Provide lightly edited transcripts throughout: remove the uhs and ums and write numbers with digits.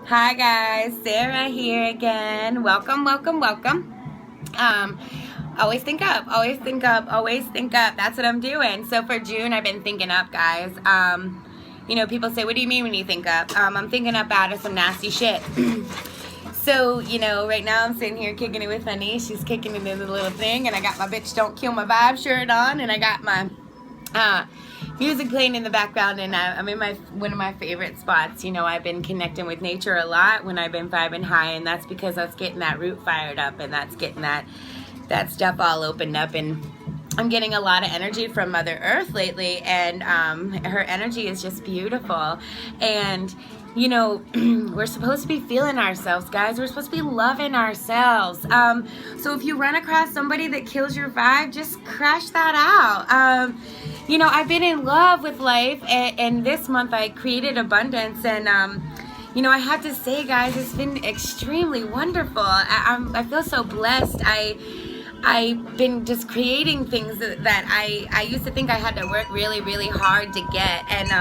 Hi guys, Sarah here again. Welcome, welcome, welcome. Um, always think up, always think up, always think up. That's what I'm doing. So for June, I've been thinking up, guys. People say, what do you mean when you think up? I'm thinking up out of some nasty shit. So, right now I'm sitting here kicking it with my niece. She's kicking it in the little thing, and I got my bitch don't kill my vibe shirt on, and I got my music playing in the background, and I'm in one of my favorite spots. I've been connecting with nature a lot when I've been vibing high, and that's because that's getting that root fired up, and that's getting that stuff all opened up. And I'm getting a lot of energy from Mother Earth lately, and her energy is just beautiful. And we're supposed to be feeling ourselves, guys. We're supposed to be loving ourselves. So if you run across somebody that kills your vibe, just crash that out. I've been in love with life, and this month I created abundance, and I have to say, guys, it's been extremely wonderful. I feel so blessed. I've been just creating things that I used to think I had to work really, really hard to get. And,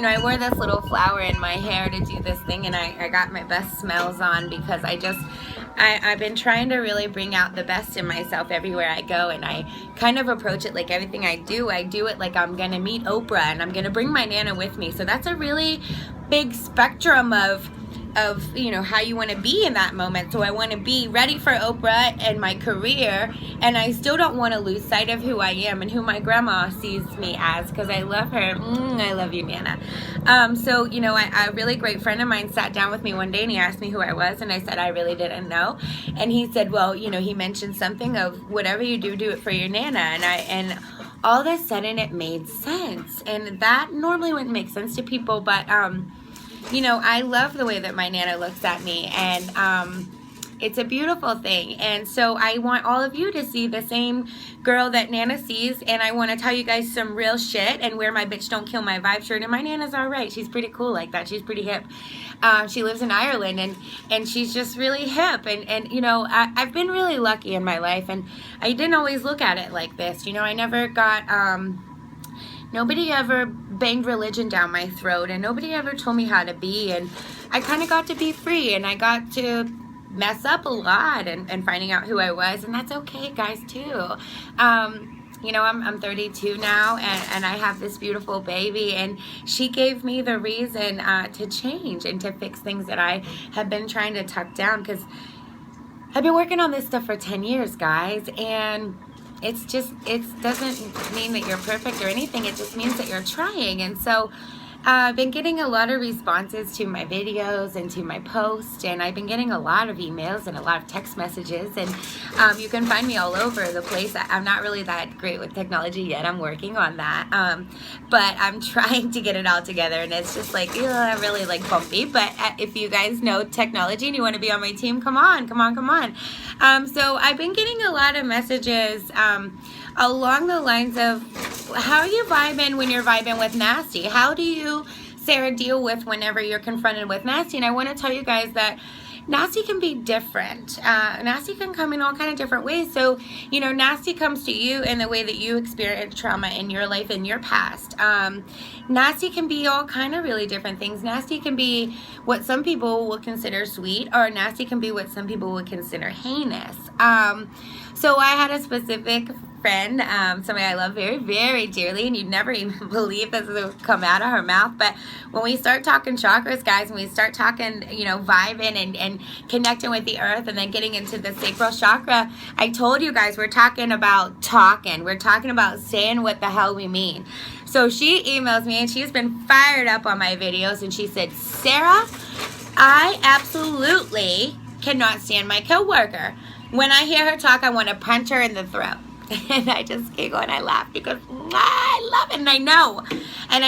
I wore this little flower in my hair to do this thing, and I got my best smells on because I've been trying to really bring out the best in myself everywhere I go, and I kind of approach it like everything I do it like I'm going to meet Oprah, and I'm going to bring my Nana with me. So that's a really big spectrum of how you want to be in that moment. So I want to be ready for Oprah and my career, and I still don't want to lose sight of who I am and who my grandma sees me as, because I love her. I love you, Nana. A really great friend of mine sat down with me one day, and he asked me who I was, and I said I really didn't know. And he said, well, he mentioned something of whatever you do it for your Nana. And all of a sudden it made sense, and that normally wouldn't make sense to people, but I love the way that my Nana looks at me, and it's a beautiful thing. And so I want all of you to see the same girl that Nana sees, and I want to tell you guys some real shit and wear my bitch don't kill my vibe shirt. And my Nana's all right. She's pretty cool like that. She's pretty hip. She lives in Ireland, and she's just really hip. And I've been really lucky in my life, and I didn't always look at it like this. I never got nobody ever banged religion down my throat, and nobody ever told me how to be, and I kind of got to be free, and I got to mess up a lot and finding out who I was, and that's okay, guys, too. I'm 32 now, and I have this beautiful baby, and she gave me the reason to change and to fix things that I have been trying to tuck down, because I've been working on this stuff for 10 years, guys, and it doesn't mean that you're perfect or anything. It just means that you're trying. And so I've been getting a lot of responses to my videos and to my posts, and I've been getting a lot of emails and a lot of text messages, and you can find me all over the place. I'm not really that great with technology yet. I'm working on that, but I'm trying to get it all together, and it's just like, really like bumpy. But if you guys know technology and you want to be on my team, come on. So I've been getting a lot of messages along the lines of, how are you vibing when you're vibing with nasty? How do you, Sarah, deal with whenever you're confronted with nasty? And I want to tell you guys that nasty can be different. Nasty can come in all kind of different ways. So, nasty comes to you in the way that you experience trauma in your life, in your past. Nasty can be all kind of really different things. Nasty can be what some people will consider sweet, or nasty can be what some people would consider heinous. So I had a specific friend, somebody I love very, very dearly, and you'd never even believe this would come out of her mouth. But when we start talking chakras, guys, when we start talking, vibing and connecting with the earth, and then getting into the sacral chakra, I told you guys, we're talking about talking. We're talking about saying what the hell we mean. So she emails me, and she's been fired up on my videos, and she said, Sarah, I absolutely cannot stand my coworker. When I hear her talk, I want to punch her in the throat. And I just giggle and I laugh because I love it, and I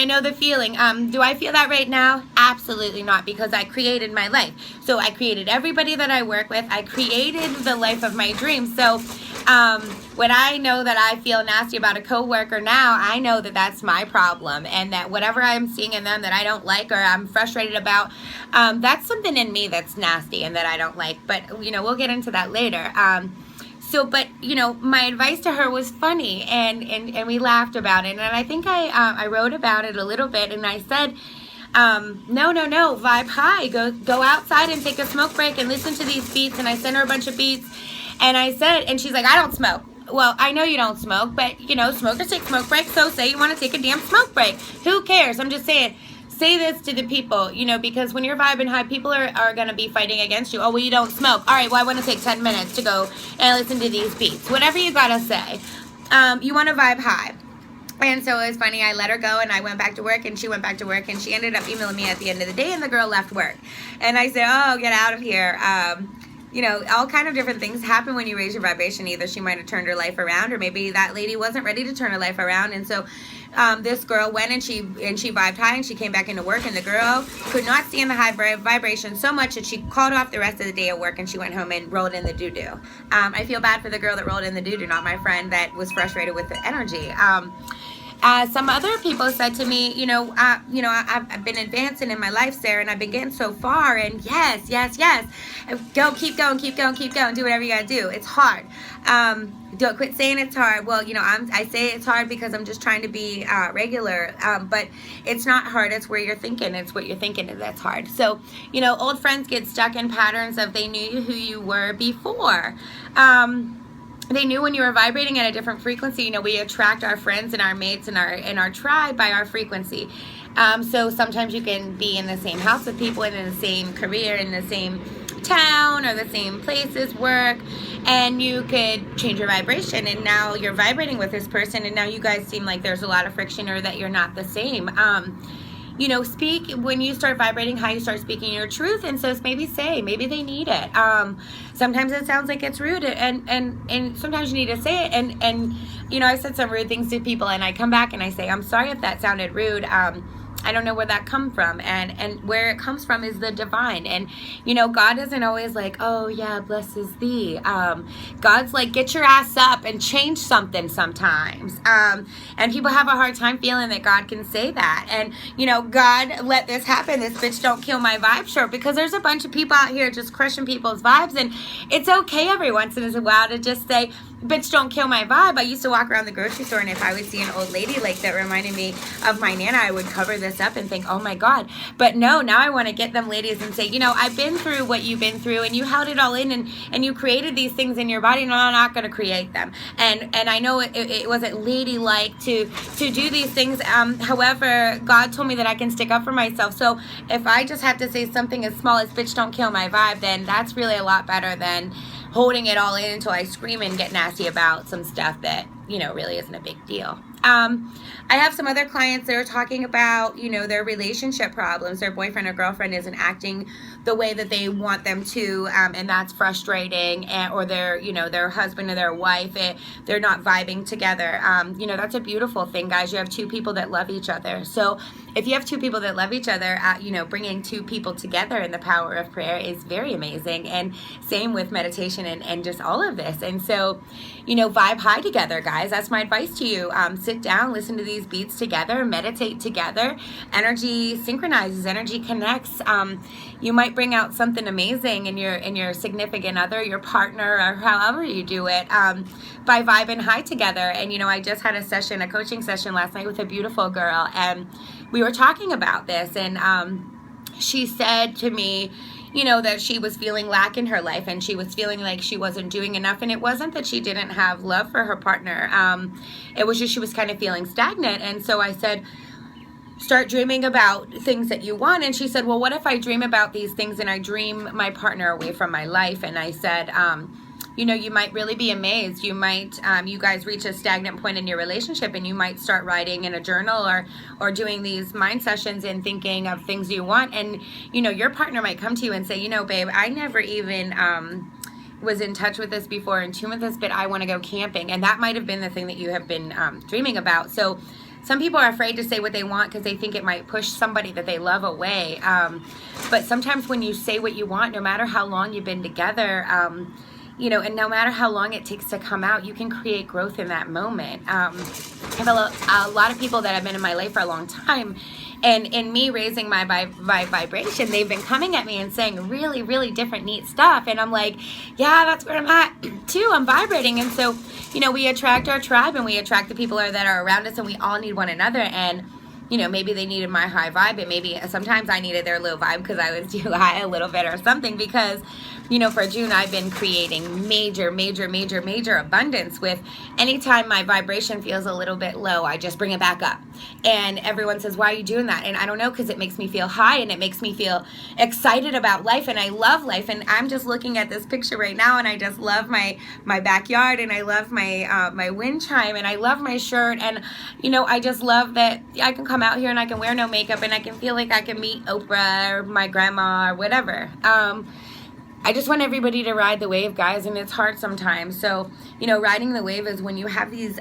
know the feeling. Do I feel that right now? Absolutely not, because I created my life. So I created everybody that I work with. I created the life of my dreams. So when I know that I feel nasty about a coworker now, I know that that's my problem, and that whatever I'm seeing in them that I don't like or I'm frustrated about, that's something in me that's nasty and that I don't like. But we'll get into that later. But my advice to her was funny, and we laughed about it, and I think I wrote about it a little bit, and I said, No, vibe high. Go outside and take a smoke break and listen to these beats. And I sent her a bunch of beats, and I said, and she's like, I don't smoke. Well, I know you don't smoke, but you know, smokers take smoke breaks. So say you want to take a damn smoke break. Who cares? I'm just saying. Say this to the people, you know, because when you're vibing high, people are going to be fighting against you. Oh, well, you don't smoke. All right, well, I want to take 10 minutes to go and listen to these beats. Whatever you got to say. You want to vibe high. And so it was funny. I let her go, and I went back to work, and she went back to work, and she ended up emailing me at the end of the day, and the girl left work. And I said, oh, get out of here. You know, all kind of different things happen when you raise your vibration. Either she might have turned her life around, or maybe that lady wasn't ready to turn her life around. And so this girl went and she vibed high, and she came back into work, and the girl could not stand the high vibration so much that she called off the rest of the day at work, and she went home and rolled in the doo-doo. I feel bad for the girl that rolled in the doo-doo, not my friend that was frustrated with the energy. Some other people said to me, I've been advancing in my life, Sarah, and I've been getting so far, and yes. Keep going, do whatever you gotta do. It's hard. Don't quit saying it's hard. Well, I say it's hard because I'm just trying to be regular, but it's not hard. It's where you're thinking. It's what you're thinking that's hard. So, old friends get stuck in patterns of they knew who you were before. They knew when you were vibrating at a different frequency. We attract our friends and our mates and our tribe by our frequency. So sometimes you can be in the same house with people and in the same career, in the same town or the same places, work, and you could change your vibration, and now you're vibrating with this person, and now you guys seem like there's a lot of friction or that you're not the same. Speak when you start vibrating high, you start speaking your truth, and so maybe they need it. Sometimes it sounds like it's rude, and sometimes you need to say it, and I said some rude things to people, and I come back and I say, I'm sorry if that sounded rude. I don't know where that come from, and where it comes from is the divine. And God doesn't always like, oh yeah, blesses thee. God's like, get your ass up and change something sometimes. And people have a hard time feeling that God can say that. And God let this happen, this bitch don't kill my vibe shirt, because there's a bunch of people out here just crushing people's vibes, and it's okay every once in a while to just say, bitch don't kill my vibe. I used to walk around the grocery store, and if I would see an old lady like that reminded me of my Nana, I would cover this up and think, oh my God. But no, now I want to get them ladies and say, I've been through what you've been through, and you held it all in, and you created these things in your body, and I'm not going to create them. And I know it wasn't ladylike to do these things. However, God told me that I can stick up for myself. So if I just have to say something as small as bitch don't kill my vibe, then that's really a lot better than holding it all in until I scream and get nasty about some stuff that, really isn't a big deal. I have some other clients that are talking about, their relationship problems. Their boyfriend or girlfriend isn't acting the way that they want them to, and that's frustrating. Or their husband or their wife, they're not vibing together. That's a beautiful thing, guys. You have two people that love each other. So if you have two people that love each other, bringing two people together in the power of prayer is very amazing. And same with meditation and just all of this. And so, vibe high together, guys. That's my advice to you. Sit down, listen to these beats together, meditate together. Energy synchronizes, energy connects. You might bring out something amazing in your significant other, your partner, or however you do it, by vibing high together. And I just had a coaching session last night with a beautiful girl, and we were talking about this, and she said to me, that she was feeling lack in her life, and she was feeling like she wasn't doing enough. And it wasn't that she didn't have love for her partner. It was just she was kind of feeling stagnant. And so I said, start dreaming about things that you want. And she said, well, what if I dream about these things and I dream my partner away from my life? And I said, you might really be amazed. You might, you guys reach a stagnant point in your relationship, and you might start writing in a journal or doing these mind sessions and thinking of things you want. And, your partner might come to you and say, babe, I never even was in touch with this before, in tune with this, but I want to go camping. And that might have been the thing that you have been dreaming about. So some people are afraid to say what they want because they think it might push somebody that they love away. But sometimes when you say what you want, no matter how long you've been together, and no matter how long it takes to come out, you can create growth in that moment. I have a lot of people that have been in my life for a long time, and in me raising my vibration, they've been coming at me and saying really, really different, neat stuff. And I'm like, yeah, that's where I'm at too. I'm vibrating. And so, we attract our tribe, and we attract the people that are around us, and we all need one another. And you know, maybe they needed my high vibe, and maybe sometimes I needed their low vibe because I was too high a little bit or something. Because, you know, for June, I've been creating major abundance with anytime my vibration feels a little bit low, I just bring it back up. And everyone says, why are you doing that? And I don't know, because it makes me feel high and it makes me feel excited about life, and I love life. And I'm just looking at this picture right now, and I just love my backyard, and I love my my wind chime, and I love my shirt, and you know, I just love that I can come out here and I can wear no makeup and I can feel like I can meet Oprah or my grandma or whatever. I just want everybody to ride the wave, guys, and it's hard sometimes. So, you know, riding the wave is when you have these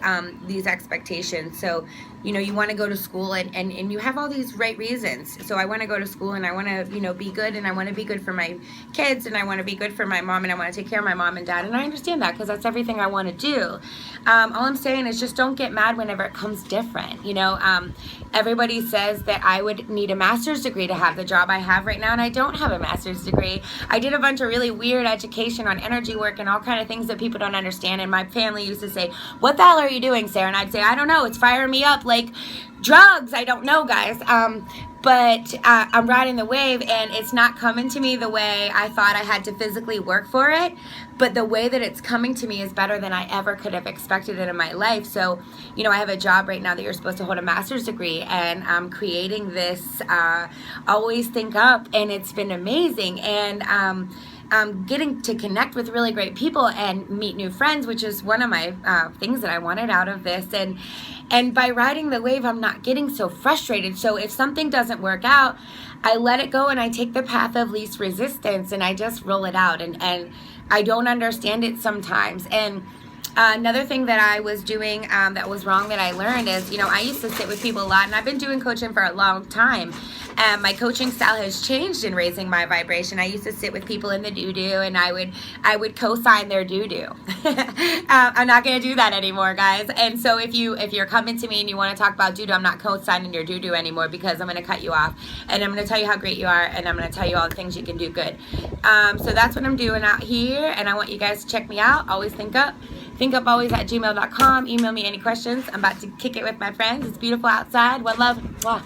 expectations. So, you know, you want to go to school and you have all these right reasons. So I want to go to school and I want to, you know, be good, and I want to be good for my kids, and I want to be good for my mom, and I want to take care of my mom and dad. And I understand that because that's everything I want to do. All I'm saying is just don't get mad whenever it comes different. You know, everybody says that I would need a master's degree to have the job I have right now, and I don't have a master's degree. I did a bunch of really weird education on energy work and all kind of things that people don't understand. And my family used to say, what the hell are you doing, Sarah? And I'd say, I don't know. It's firing me up like drugs. I don't know, guys. But I'm riding the wave, and it's not coming to me the way I thought I had to physically work for it. But the way that it's coming to me is better than I ever could have expected it in my life. So, you know, I have a job right now that you're supposed to hold a master's degree, and I'm creating this Always Think Up, and it's been amazing. And getting to connect with really great people and meet new friends, which is one of my things that I wanted out of this. And by riding the wave, I'm not getting so frustrated. So if something doesn't work out, I let it go and I take the path of least resistance and I just roll it out. And I don't understand it sometimes. And another thing that I was doing that was wrong that I learned is, you know, I used to sit with people a lot, and I've been doing coaching for a long time. My coaching style has changed in raising my vibration. I used to sit with people in the doo-doo, and I would co-sign their doo-doo. I'm not going to do that anymore, guys. And so if you're coming to me and you want to talk about doo-doo, I'm not co-signing your doo-doo anymore, because I'm going to cut you off, and I'm going to tell you how great you are, and I'm going to tell you all the things you can do good. So that's what I'm doing out here, and I want you guys to check me out. Always Think Up. thinkupalways@gmail.com. Email me any questions. I'm about to kick it with my friends. It's beautiful outside. One love. Mwah.